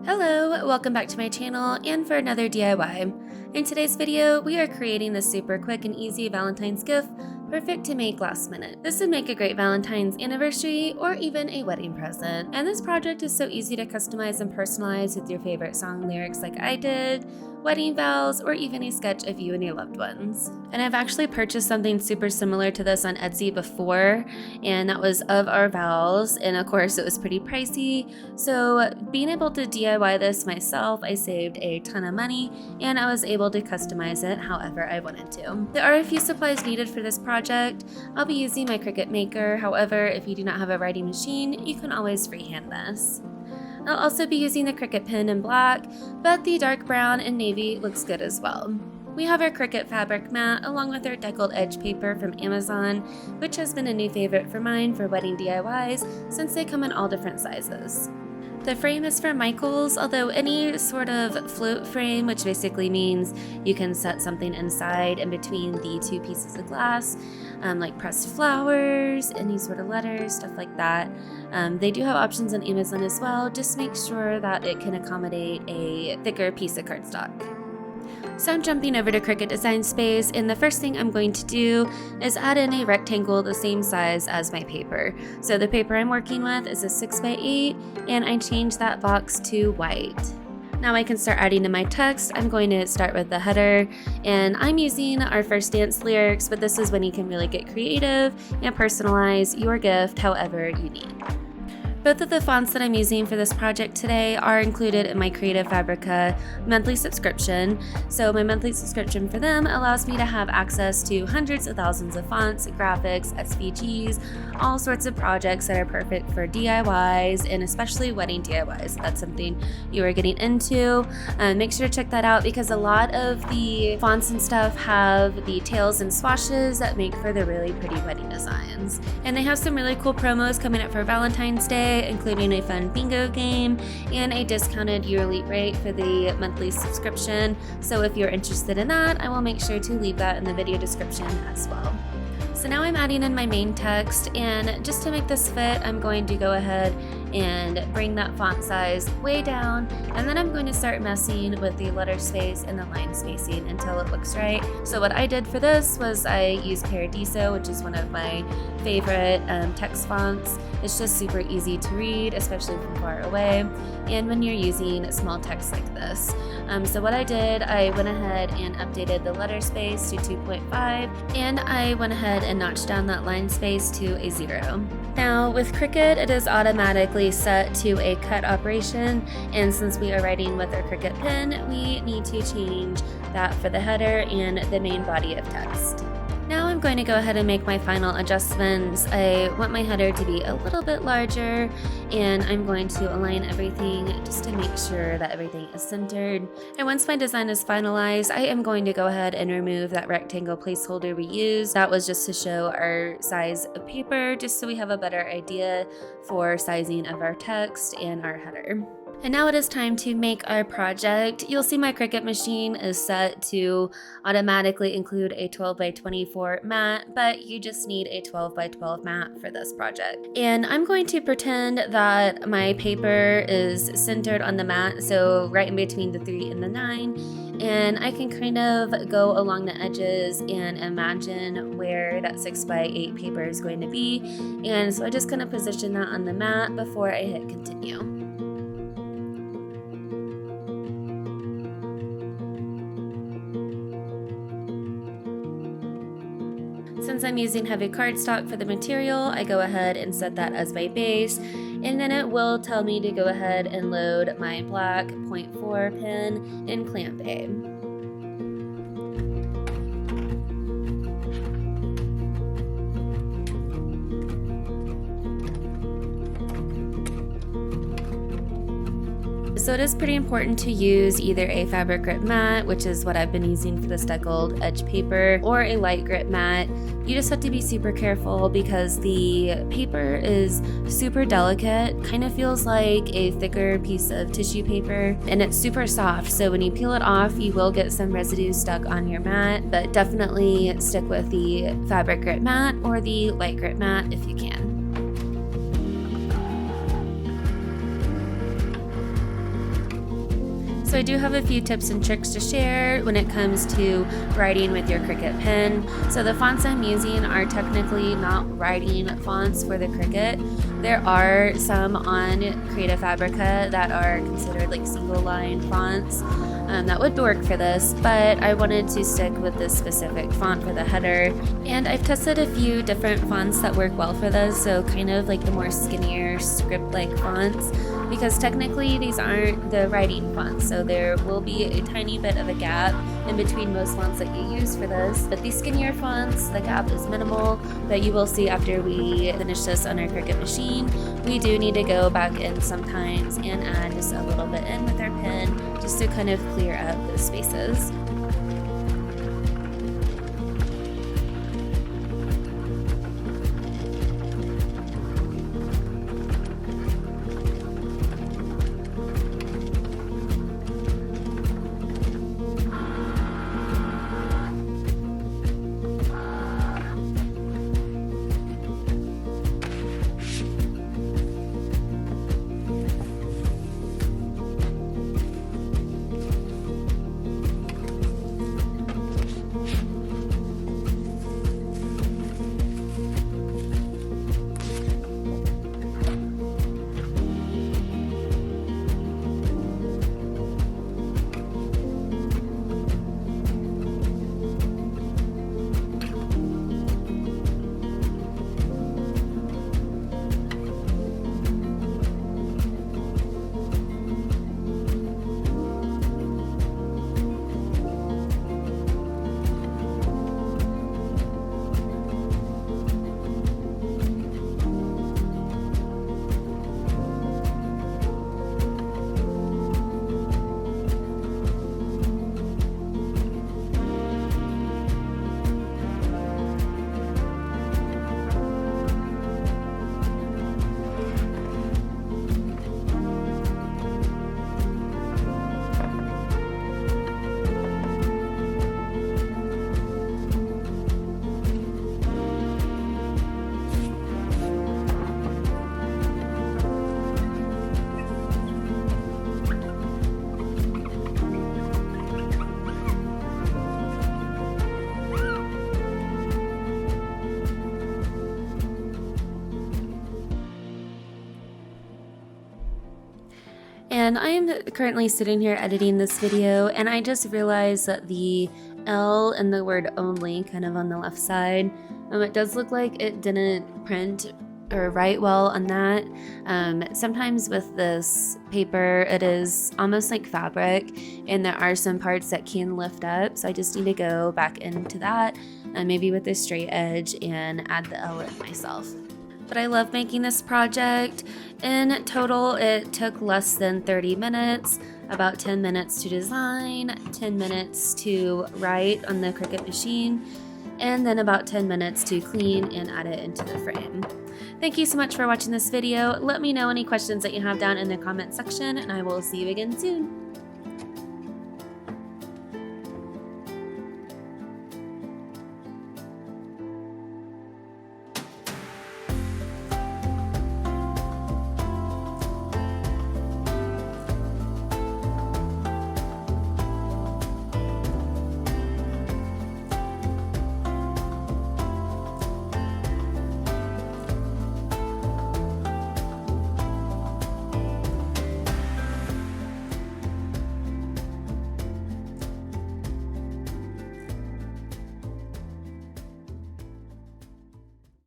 Hello, welcome back to my channel and for another DIY. In today's video, we are creating this super quick and easy Valentine's gift, perfect to make last minute. This would make a great Valentine's anniversary or even a wedding present. And this project is so easy to customize and personalize with your favorite song lyrics like I did, wedding vows, or even a sketch of you and your loved ones. And I've actually purchased something super similar to this on Etsy before, and that was of our vows, and of course it was pretty pricey. So being able to DIY this myself, I saved a ton of money, and I was able to customize it however I wanted to. There are a few supplies needed for this project. I'll be using my Cricut Maker, however, if you do not have a writing machine, you can always freehand this. I'll also be using the Cricut pen in black, but the dark brown and navy looks good as well. We have our Cricut fabric mat along with our deckled edge paper from Amazon, which has been a new favorite for mine for wedding DIYs since they come in all different sizes. The frame is from Michaels, although any sort of float frame, which basically means you can set something inside in between the two pieces of glass, like pressed flowers, any sort of letters, stuff like that. They do have options on Amazon as well. Just make sure that it can accommodate a thicker piece of cardstock. So I'm jumping over to Cricut Design Space, and the first thing I'm going to do is add in a rectangle the same size as my paper. So the paper I'm working with is a 6x8, and I changed that box to white. Now I can start adding in my text. I'm going to start with the header, and I'm using Our First Dance lyrics, but this is when you can really get creative and personalize your gift however you need. Both of the fonts that I'm using for this project today are included in my Creative Fabrica monthly subscription. So my monthly subscription for them allows me to have access to hundreds of thousands of fonts, graphics, SVGs, all sorts of projects that are perfect for DIYs and especially wedding DIYs. If that's something you are getting into, make sure to check that out because a lot of the fonts and stuff have the tails and swashes that make for the really pretty wedding designs. And they have some really cool promos coming up for Valentine's Day, including a fun bingo game and a discounted yearly rate for the monthly subscription. So if you're interested in that, I will make sure to leave that in the video description as well. So now I'm adding in my main text, and just to make this fit, I'm going to go ahead and bring that font size way down, and then I'm going to start messing with the letter space and the line spacing until it looks right. So what I did for this was I used Paradiso, which is one of my favorite text fonts. It's just super easy to read, especially from far away, and when you're using small text like this. So what I did, I went ahead and updated the letter space to 2.5, and I went ahead and notched down that line space to a 0. Now with Cricut, it is automatically set to a cut operation, and since we are writing with our Cricut pen, we need to change that for the header and the main body of text. Now I'm going to go ahead and make my final adjustments. I want my header to be a little bit larger, and I'm going to align everything just to make sure that everything is centered. And once my design is finalized, I am going to go ahead and remove that rectangle placeholder we used. That was just to show our size of paper, just so we have a better idea for sizing of our text and our header. And now it is time to make our project. You'll see my Cricut machine is set to automatically include a 12x24 mat, but you just need a 12x12 mat for this project. And I'm going to pretend that my paper is centered on the mat, so right in between the 3 and the 9. And I can kind of go along the edges and imagine where that 6x8 paper is going to be. And so I just kind of position that on the mat before I hit continue. Since I'm using heavy cardstock for the material, I go ahead and set that as my base, and then it will tell me to go ahead and load my black 0.4 pen in Clamp A. So it is pretty important to use either a fabric grip mat, which is what I've been using for this deckled edge paper, or a light grip mat. You just have to be super careful because the paper is super delicate, kind of feels like a thicker piece of tissue paper, and it's super soft. So when you peel it off, you will get some residue stuck on your mat, but definitely stick with the fabric grip mat or the light grip mat if you can. So I do have a few tips and tricks to share when it comes to writing with your Cricut pen. So the fonts I'm using are technically not writing fonts for the Cricut. There are some on Creative Fabrica that are considered like single line fonts. That would work for this, but I wanted to stick with this specific font for the header. And I've tested a few different fonts that work well for this, so kind of like the more skinnier script-like fonts, because technically these aren't the writing fonts, so there will be a tiny bit of a gap in between most fonts that you use for this. But these skinnier fonts, the gap is minimal, but you will see after we finish this on our Cricut machine, we do need to go back in sometimes and add just a little bit in with our pen just to kind of clear up those spaces. And I am currently sitting here editing this video, and I just realized that the L and the word only kind of on the left side, it does look like it didn't print or write well on that. Sometimes with this paper, it is almost like fabric, and there are some parts that can lift up, so I just need to go back into that, maybe with a straight edge, and add the L in myself. But I love making this project. In total, it took less than 30 minutes, about 10 minutes to design, 10 minutes to write on the Cricut machine, and then about 10 minutes to clean and add it into the frame. Thank you so much for watching this video. Let me know any questions that you have down in the comment section, and I will see you again soon.